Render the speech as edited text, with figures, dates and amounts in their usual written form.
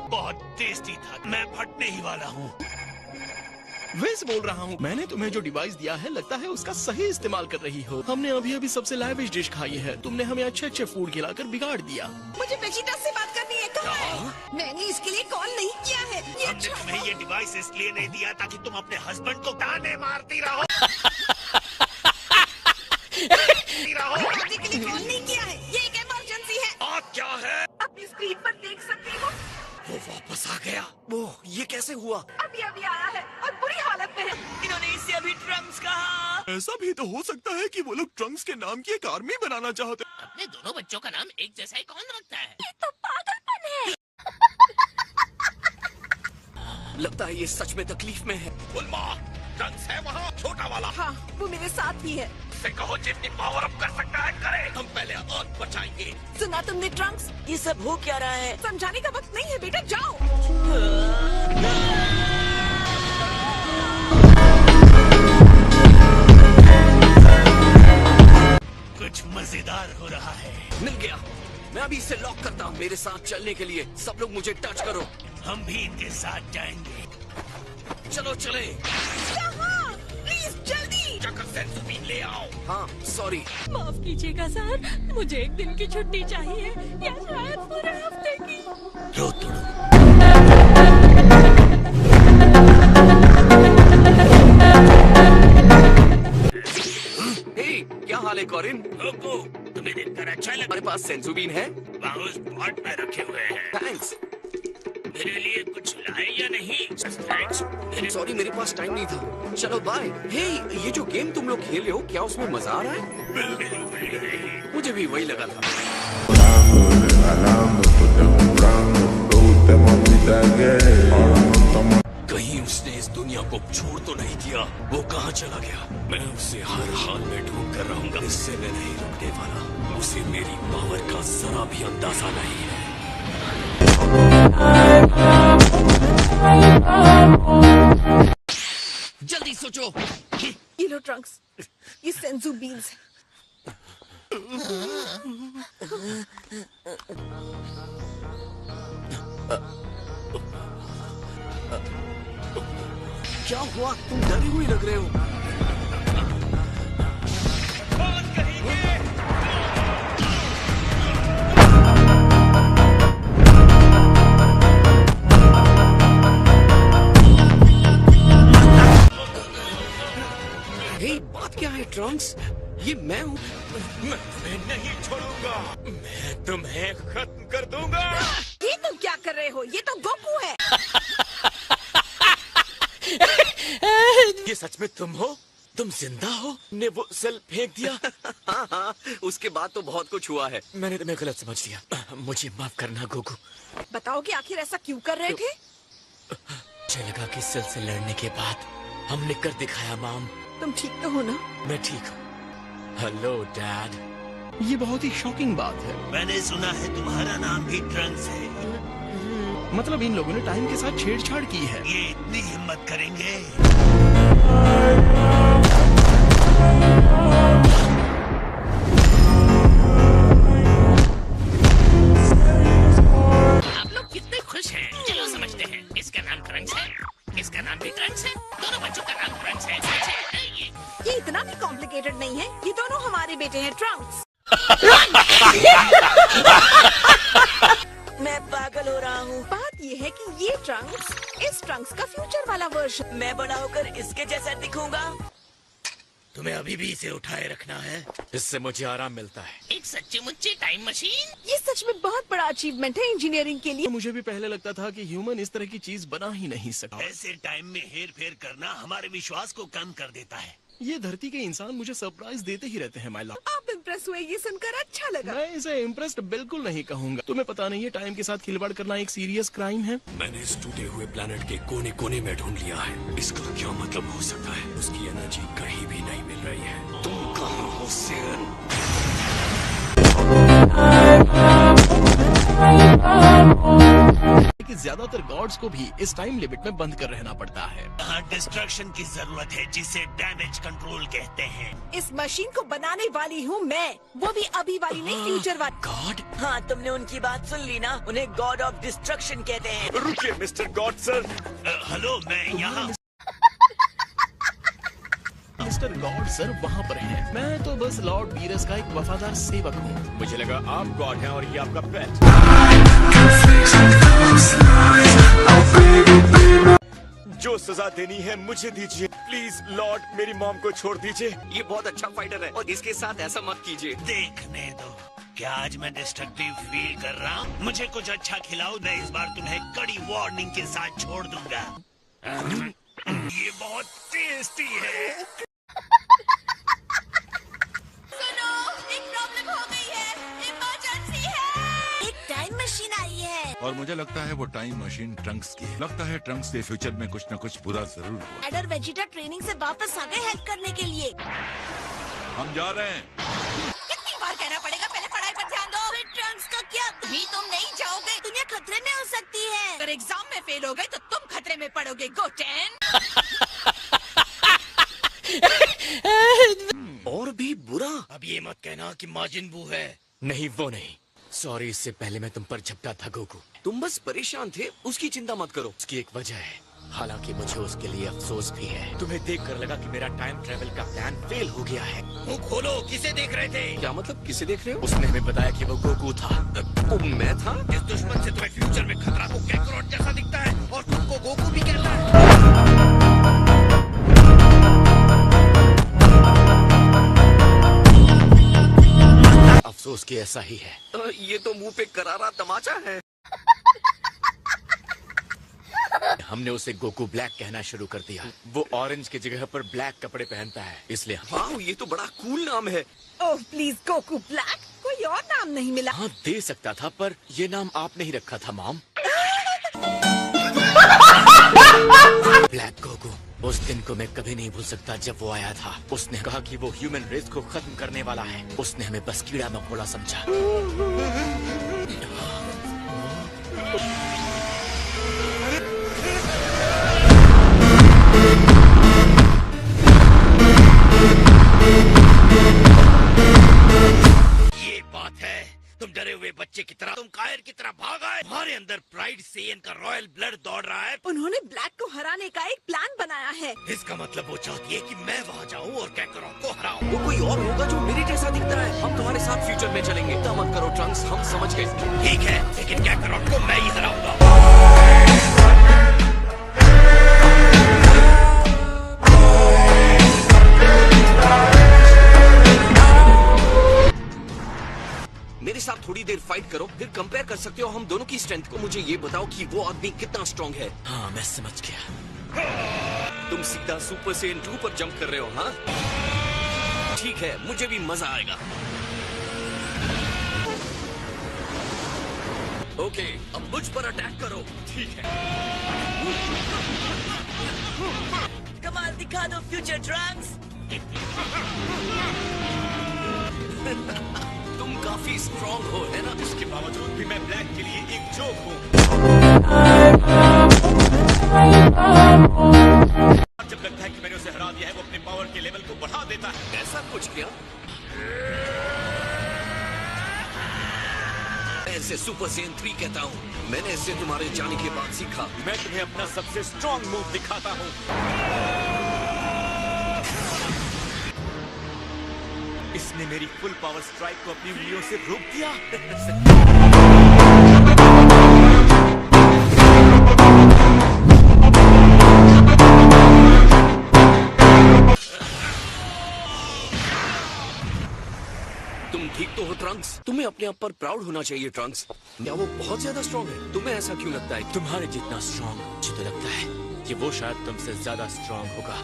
बहुत टेस्टी था, मैं फटने ही वाला हूँ। वैसे बोल रहा हूँ, मैंने तुम्हें जो डिवाइस दिया है लगता है उसका सही इस्तेमाल कर रही हो। हमने अभी अभी सबसे लाविश डिश खाई है, तुमने हमें अच्छे अच्छे फूड खिलाकर बिगाड़ दिया। मुझे बेचिटा से बात करनी है। कहाँ है? मैंने इसके लिए कॉल नहीं किया है। हमने तुम्हें ये डिवाइस इसलिए नहीं दिया ताकि तुम अपने हस्बैंड को ताने मारती रहो। शादी के लिए कॉल नहीं किया है, ये एक इमरजेंसी है। और क्या है? अपनी स्क्रीन पर देख सकती हो, वो वापस आ गया। वो ये कैसे हुआ? अभी अभी आया है और बुरी हालत में है। इन्होंने इससे अभी ट्रंक्स कहा। ऐसा भी तो हो सकता है कि वो लोग ट्रंक्स के नाम की एक आर्मी बनाना चाहते। अपने दोनों बच्चों का नाम एक जैसा ही कौन रखता है? ये तो पागलपन है। लगता है ये सच में तकलीफ में है। उल्मा, ट्रंक्स है वहाँ, छोटा वाला। हाँ, वो मेरे साथ ही है। उसे कहो जितनी पावर अप कर सकता है करे। हम पहले अर्थ बचाएंगे। सुना तुमने ट्रंक्स? ये सब हो क्या रहा है? समझाने का वक्त नहीं है बेटा, जाओ। कुछ मजेदार हो रहा है। मिल गया, मैं अभी इसे लॉक करता हूँ। मेरे साथ चलने के लिए सब लोग मुझे टच करो। हम भी इनके साथ जाएंगे। चलो चले। कहाँ? प्लीज जल्दी। जाकर सेंसुबीन ले आओ। हाँ सॉरी। माफ कीजिएगा सर, मुझे एक दिन की छुट्टी चाहिए या शायद पूरे हफ्ते की। रो तोड़ो। हे, क्या हाल है कॉरिन? तुम्हें देखकर अच्छा लगा। हमारे पास सेंसुबीन है, उस पॉट में रखे हुए हैं। थैंक्स। मेरे लिए कुछ लाए या नहीं? थैंक्स। सॉरी, मेरे पास टाइम नहीं था। चलो बाय। हे, ये जो गेम तुम लोग खेल रहे हो, क्या उसमें मजा आ रहा है? मुझे भी वही लगा था। कहीं उसने इस दुनिया को छोड़ तो नहीं दिया? वो कहाँ चला गया? मैं उसे हर हाल में ढूंढ कर रहूंगा। इससे मैं नहीं रुकने वाला। उसे मेरी पावर का जरा भी अंदाजा नहीं है। जल्दी सोचो। ये लो ट्रंक्स, ये सेंसू बीन्स है। क्या हुआ? तुम डरी हुई लग रहे हो। हे, बात क्या है ट्रंक्स? ये मैं हूँ। मैं तुम्हें नहीं छोड़ूंगा। मैं तुम्हें खत्म कर दूंगा। ये तुम क्या कर रहे हो? ये तो गोकू है। ये सच में तुम हो? तुम जिंदा हो? ने वो सेल फेंक दिया? हाँ, उसके बाद तो बहुत कुछ हुआ है। मैंने तुम्हें गलत समझ लिया। मुझे माफ करना गोकू। बताओ कि आखिर ऐसा क्यों कर रहे थे? मुझे लगा कि सेल से लड़ने के बाद हमने कर दिखाया माम। तुम ठीक तो हो ना? मैं ठीक हूँ। Hello dad. ये बहुत ही शॉकिंग बात है। मैंने सुना है तुम्हारा नाम भी ट्रंक्स है। मतलब इन लोगों ने टाइम के साथ छेड़छाड़ की है। ये इतनी हिम्मत करेंगे? आप लोग कितने खुश हैं? चलो समझते हैं। इसका नाम ट्रंक्स है, इसका नाम भी ट्रंक्स है, दोनों बच्चों का नाम ट्रंक्स है। ये इतना भी कॉम्प्लिकेटेड नहीं है। ये दोनों हमारे बेटे हैं ट्रंक्स। मैं पागल हो रहा हूँ। बात ये है कि ये ट्रंक्स इस ट्रंक्स का फ्यूचर वाला वर्जन। मैं बड़ा होकर इसके जैसा दिखूंगा। तुम्हें अभी भी इसे उठाए रखना है। इससे मुझे आराम मिलता है। एक सच्ची मुच्ची टाइम मशीन। ये सच में बहुत बड़ा अचीवमेंट है इंजीनियरिंग के लिए। मुझे भी पहले लगता था कि ह्यूमन इस तरह की चीज बना ही नहीं सकता। ऐसे टाइम में हेर फेर करना हमारे विश्वास को कम कर देता है। ये धरती के इंसान मुझे सरप्राइज देते ही रहते हैं माय लव। आप इम्प्रेस हुए, ये सुनकर अच्छा लगा। मैं इसे इम्प्रेस्ड बिल्कुल नहीं कहूँगा। तुम्हें पता नहीं है टाइम के साथ खिलवाड़ करना एक सीरियस क्राइम है। मैंने इस टूटे हुए प्लेनेट के कोने कोने में ढूंढ लिया है। इसका क्या मतलब हो सकता है? उसकी एनर्जी कहीं भी नहीं मिल रही है। तुम कहाँ हो सियन? कि ज्यादातर गॉड्स को भी इस टाइम लिमिट में बंद कर रहना पड़ता है। यहाँ डिस्ट्रक्शन की जरूरत है जिसे डैमेज कंट्रोल कहते हैं। इस मशीन को बनाने वाली हूँ मैं, वो भी अभी वाली नहीं, फ्यूचर वाली। गॉड? हाँ, तुमने उनकी बात सुन ली ना, उन्हें गॉड ऑफ डिस्ट्रक्शन कहते हैं। रुकिए मिस्टर गॉड सर। हेलो, मैं यहाँ। मिस्टर गॉड सर वहाँ पर हैं। मैं तो बस लॉर्ड बीरस का एक वफादार सेवक हूँ। मुझे लगा आप गॉड हैं और ये आपका पेट। जो सजा देनी है मुझे दीजिए प्लीज लॉर्ड, मेरी मॉम को छोड़ दीजिए। ये बहुत अच्छा फाइटर है और इसके साथ ऐसा मत कीजिए। देखने दो, क्या आज मैं डिस्ट्रक्टिव फील कर रहा हूँ? मुझे कुछ अच्छा खिलाओ, मैं इस बार तुम्हें कड़ी वार्निंग के साथ छोड़ दूंगा। ये बहुत टेस्टी है। सुनो, एक प्रॉब्लम हो गई है, इमरजेंसी है। एक टाइम मशीन आई है और मुझे लगता है वो टाइम मशीन ट्रंक्स की है। लगता है ट्रंक्स के फ्यूचर में कुछ न कुछ बुरा जरूर हुआ। एडर वेजिटा ट्रेनिंग से वापस आ गए हेल्प करने के लिए। हम जा रहे हैं। कितनी बार कहना पड़ेगा, पहले पढ़ाई पर ध्यान दो। फिर ट्रंक्स का क्या? भी तुम नहीं जाओगे, दुनिया खतरे में हो सकती है। अगर एग्जाम में फेल हो गए तो तुम खतरे में पड़ोगे। गो 10। और भी बुरा? अब ये मत कहना कि माजिन बू है। नहीं, वो नहीं। सॉरी, इससे पहले मैं तुम पर झपटा था गोकू। तुम बस परेशान थे, उसकी चिंता मत करो। उसकी एक वजह है, हालांकि मुझे उसके लिए अफसोस भी है। तुम्हें देखकर लगा कि मेरा टाइम ट्रेवल का प्लान फेल हो गया है। मुंह खोलो, किसे देख रहे थे? क्या मतलब, किसे देख रहे हो? उसने हमें बताया कि वो गोकू था। वो मैं था? इस दुश्मन से तुम्हें फ्यूचर में खतरा को कैकरोट जैसा दिखता है और तुमको गोकू भी कहता है। अफसोस कि ऐसा ही है। ये तो मुंह पे करारा तमाचा है। हमने उसे गोकू ब्लैक कहना शुरू कर दिया। वो ऑरेंज की जगह पर ब्लैक कपड़े पहनता है, इसलिए। वाह, ये तो बड़ा कूल नाम है। ओह प्लीज, गोकू ब्लैक, कोई और नाम नहीं मिला? हाँ, दे सकता था, पर ये नाम आपने ही रखा था मॉम। ब्लैक गोकू, उस दिन को मैं कभी नहीं भूल सकता जब वो आया था। उसने कहा कि वो ह्यूमन रेस को खत्म करने वाला है। उसने हमें बस कीड़ा मकोड़ा समझा। ये बात है, तुम डरे हुए बच्चे की तरह, तुम कायर की तरह भाग आए। तुम्हारे अंदर प्राइड सेन का रॉयल ब्लड दौड़ रहा है। उन्होंने ब्लैक को हराने का एक प्लान बनाया है। इसका मतलब वो चाहती है कि मैं वहाँ जाऊँ और कैकरोट को हराऊं। वो कोई और होगा जो मेरे जैसा दिखता है। हम तुम्हारे साथ फ्यूचर में चलेंगे। चिंता मत करो ट्रंक्स, हम समझ गए। ठीक है, लेकिन कैकरोट को मैं ही हराऊंगा। मेरे साथ थोड़ी देर फाइट करो, फिर कंपेयर कर सकते हो हम दोनों की स्ट्रेंथ को। मुझे ये बताओ कि वो आदमी कितना स्ट्रांग है। हाँ, मैं समझ गया। तुम सीधा सुपर सेन 2 पर जंप कर रहे हो? हाँ ठीक है, मुझे भी मजा आएगा। ओके, अब मुझ पर अटैक करो। ठीक है। कमाल दिखा दो फ्यूचर ट्रंक्स। तुम काफी स्ट्रांग हो, है ना? इसके बावजूद भी मैं ब्लैक के लिए एक जोक हूँ। जब लगता है कि मैंने उसे हरा दिया है, वो अपने पावर के लेवल को बढ़ा देता है। ऐसा कुछ क्या? मैं इसे सुपर सेन 3 कहता हूँ। मैंने इसे तुम्हारे जाने के बाद सीखा। मैं तुम्हें अपना सबसे स्ट्रांग मूव दिखाता हूँ। इसने मेरी फुल पावर स्ट्राइक को अपनी उंगलियों से रोक दिया। तुम ठीक तो हो ट्रंक्स? तुम्हें अपने आप पर प्राउड होना चाहिए ट्रंक्स। क्या वो बहुत ज्यादा स्ट्रांग है? तुम्हें ऐसा क्यों लगता है? तुम्हारे जितना स्ट्रांग मुझे तो लगता है कि वो शायद तुमसे ज्यादा स्ट्रांग होगा।